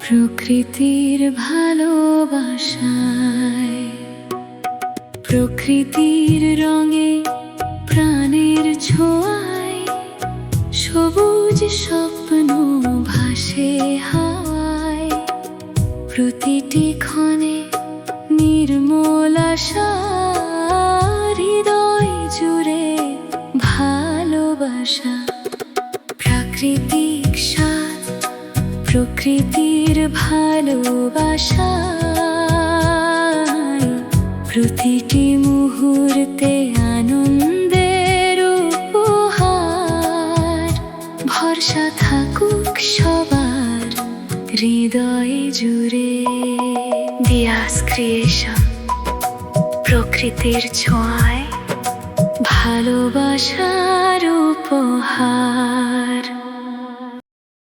প্রকৃতির ভালোবাসায়, প্রকৃতির রঙে, প্রাণের ছোঁয়ায়, সবুজ স্বপ্ন ভাসে হাওয়ায়। প্রতিটি ক্ষণে নির্মল আশা, হৃদয় জুড়ে ভালোবাসা। প্রাকৃতিক স্বাদ, প্রকৃতির ভালোবাসায়, প্রতিটি মুহূর্তে আনন্দের উপহার। ভরসা থাকুক সবার হৃদয় জুড়ে। দিয়াস ক্রিয়েশন, প্রকৃতির ছোঁয়ায় ভালোবাসার উপহার।